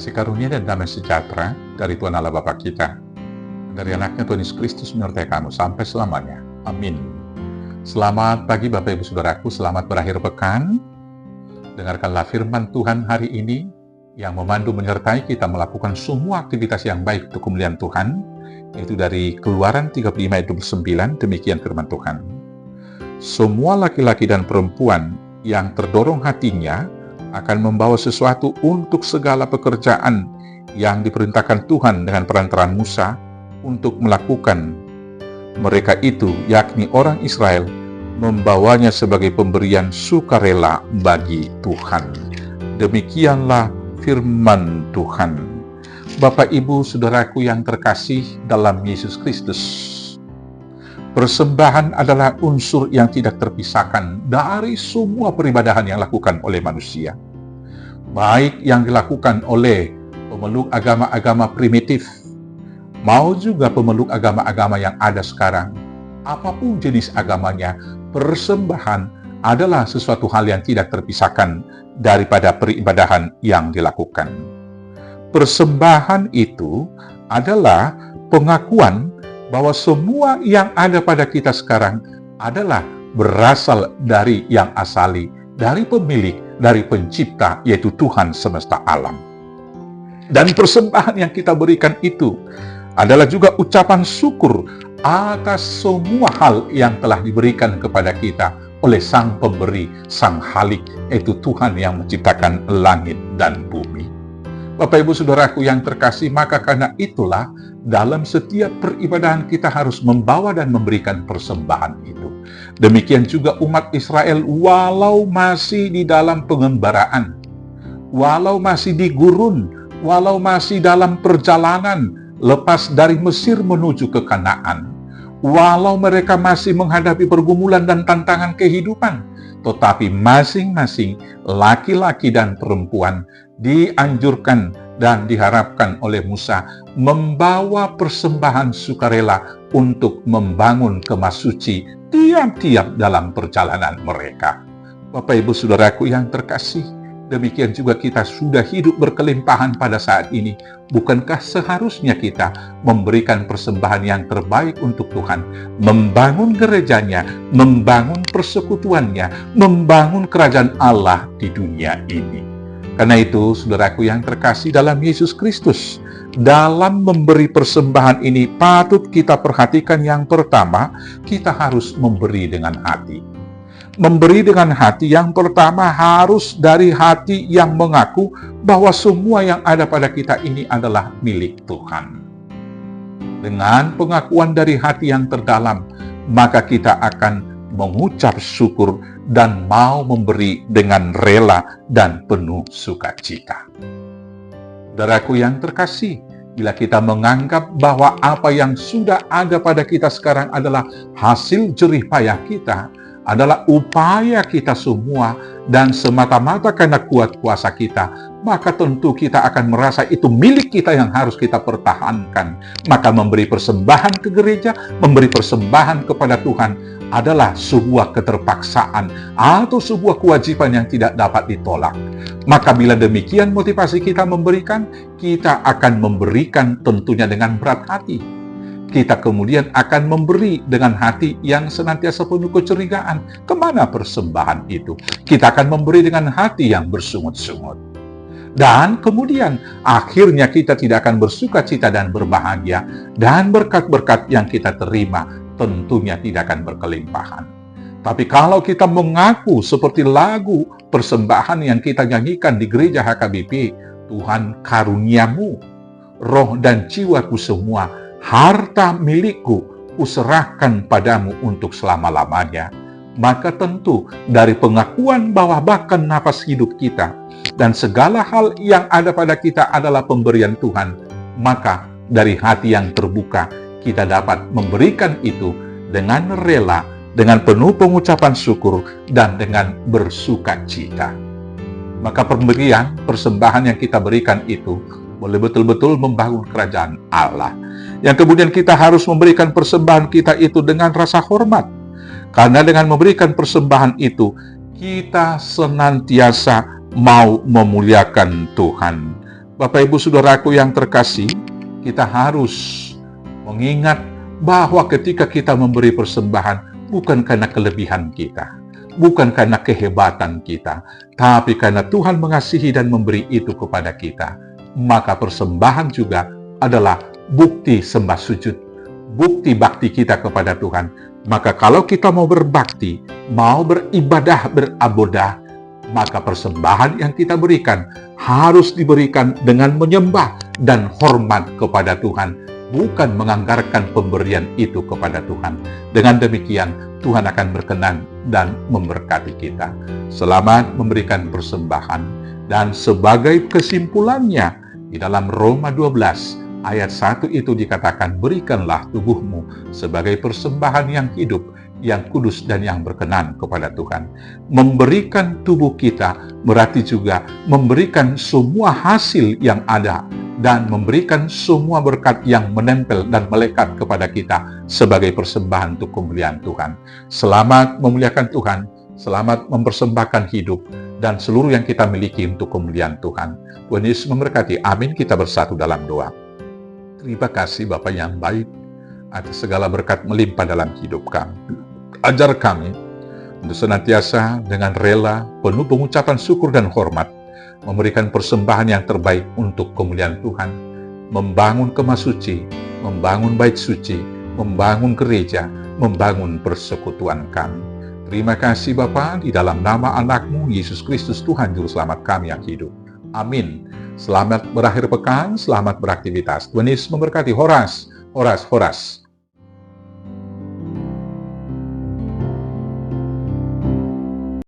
Kasih karunia dan damai sejahtera dari Tuhan Allah Bapa kita, dari anaknya Tuhan Yesus Kristus menyertai kamu sampai selamanya. Amin. Selamat pagi Bapak Ibu Saudaraku, selamat berakhir pekan. Dengarkanlah firman Tuhan hari ini yang memandu menyertai kita melakukan semua aktivitas yang baik untuk kemuliaan Tuhan, yaitu dari Keluaran 35 ayat 29, demikian firman Tuhan. Semua laki-laki dan perempuan yang terdorong hatinya akan membawa sesuatu untuk segala pekerjaan yang diperintahkan Tuhan dengan perantaraan Musa untuk melakukan. Mereka itu, yakni orang Israel, membawanya sebagai pemberian sukarela bagi Tuhan. Demikianlah firman Tuhan. Bapak, Ibu, Saudaraku yang terkasih dalam Yesus Kristus, persembahan adalah unsur yang tidak terpisahkan dari semua peribadahan yang dilakukan oleh manusia. Baik yang dilakukan oleh pemeluk agama-agama primitif, mau juga pemeluk agama-agama yang ada sekarang. Apapun jenis agamanya, persembahan adalah sesuatu hal yang tidak terpisahkan daripada peribadahan yang dilakukan. Persembahan itu adalah pengakuan bahwa semua yang ada pada kita sekarang adalah berasal dari yang asali, dari pemilik, dari pencipta, yaitu Tuhan semesta alam. Dan persembahan yang kita berikan itu adalah juga ucapan syukur atas semua hal yang telah diberikan kepada kita oleh Sang Pemberi, Sang Khalik, yaitu Tuhan yang menciptakan langit dan bumi. Bapak Ibu Saudaraku yang terkasih, maka karena itulah dalam setiap peribadahan kita harus membawa dan memberikan persembahan itu. Demikian juga umat Israel, walau masih di dalam pengembaraan, walau masih di gurun, walau masih dalam perjalanan lepas dari Mesir menuju ke Kanaan, walau mereka masih menghadapi pergumulan dan tantangan kehidupan, tetapi masing-masing laki-laki dan perempuan dianjurkan dan diharapkan oleh Musa membawa persembahan sukarela untuk membangun kemah suci tiap-tiap dalam perjalanan mereka. Bapak Ibu Saudaraku yang terkasih, demikian juga kita sudah hidup berkelimpahan pada saat ini. Bukankah seharusnya kita memberikan persembahan yang terbaik untuk Tuhan, membangun gerejanya, membangun persekutuannya, membangun kerajaan Allah di dunia ini? Karena itu, saudaraku yang terkasih dalam Yesus Kristus, dalam memberi persembahan ini patut kita perhatikan yang pertama, kita harus memberi dengan hati. Memberi dengan hati yang pertama harus dari hati yang mengaku bahwa semua yang ada pada kita ini adalah milik Tuhan. Dengan pengakuan dari hati yang terdalam, maka kita akan mengucap syukur dan mau memberi dengan rela dan penuh sukacita. Saudaraku yang terkasih, bila kita menganggap bahwa apa yang sudah ada pada kita sekarang adalah hasil jerih payah kita, adalah upaya kita semua dan semata-mata karena kuat kuasa kita, maka tentu kita akan merasa itu milik kita yang harus kita pertahankan. Maka memberi persembahan ke gereja, memberi persembahan kepada Tuhan adalah sebuah keterpaksaan atau sebuah kewajiban yang tidak dapat ditolak. Maka bila demikian motivasi kita memberikan, kita akan memberikan tentunya dengan berat hati. Kita kemudian akan memberi dengan hati yang senantiasa penuh kecurigaan. Kemana persembahan itu? Kita akan memberi dengan hati yang bersungut-sungut. Dan kemudian akhirnya kita tidak akan bersukacita dan berbahagia. Dan berkat-berkat yang kita terima tentunya tidak akan berkelimpahan. Tapi kalau kita mengaku seperti lagu persembahan yang kita nyanyikan di gereja HKBP, Tuhan karuniamu, roh dan jiwaku semua, harta milikku, kuserahkan padamu untuk selama-lamanya. Maka tentu dari pengakuan bahwa bahkan napas hidup kita dan segala hal yang ada pada kita adalah pemberian Tuhan, maka dari hati yang terbuka kita dapat memberikan itu dengan rela, dengan penuh pengucapan syukur, dan dengan bersukacita. Maka pemberian, persembahan yang kita berikan itu boleh betul-betul membangun kerajaan Allah. Yang kemudian kita harus memberikan persembahan kita itu dengan rasa hormat. Karena dengan memberikan persembahan itu, kita senantiasa mau memuliakan Tuhan. Bapak Ibu Saudaraku yang terkasih, kita harus mengingat bahwa ketika kita memberi persembahan bukan karena kelebihan kita, bukan karena kehebatan kita, tapi karena Tuhan mengasihi dan memberi itu kepada kita. Maka persembahan juga adalah bukti sembah sujud, bukti bakti kita kepada Tuhan. Maka kalau kita mau berbakti, mau beribadah, berabodah, maka persembahan yang kita berikan harus diberikan dengan menyembah dan hormat kepada Tuhan, bukan menganggarkan pemberian itu kepada Tuhan. Dengan demikian, Tuhan akan berkenan dan memberkati kita. Selamat memberikan persembahan. Dan sebagai kesimpulannya, di dalam Roma 12, ayat 1 itu dikatakan, berikanlah tubuhmu sebagai persembahan yang hidup, yang kudus dan yang berkenan kepada Tuhan. Memberikan tubuh kita berarti juga memberikan semua hasil yang ada dan memberikan semua berkat yang menempel dan melekat kepada kita sebagai persembahan untuk kemuliaan Tuhan. Selamat memuliakan Tuhan, selamat mempersembahkan hidup dan seluruh yang kita miliki untuk kemuliaan Tuhan. Tuhan Yesus memberkati. Amin. Kita bersatu dalam doa. Terima kasih Bapa yang baik atas segala berkat melimpah dalam hidup kami. Ajar kami untuk senantiasa dengan rela, penuh pengucapan syukur dan hormat, memberikan persembahan yang terbaik untuk kemuliaan Tuhan, membangun kemah suci, membangun bait suci, membangun gereja, membangun persekutuan kami. Terima kasih Bapa, di dalam nama anak-Mu, Yesus Kristus Tuhan Juru Selamat kami yang hidup. Amin. Selamat berakhir pekan, selamat beraktivitas. Tuhan Yesus memberkati. Horas, horas, horas.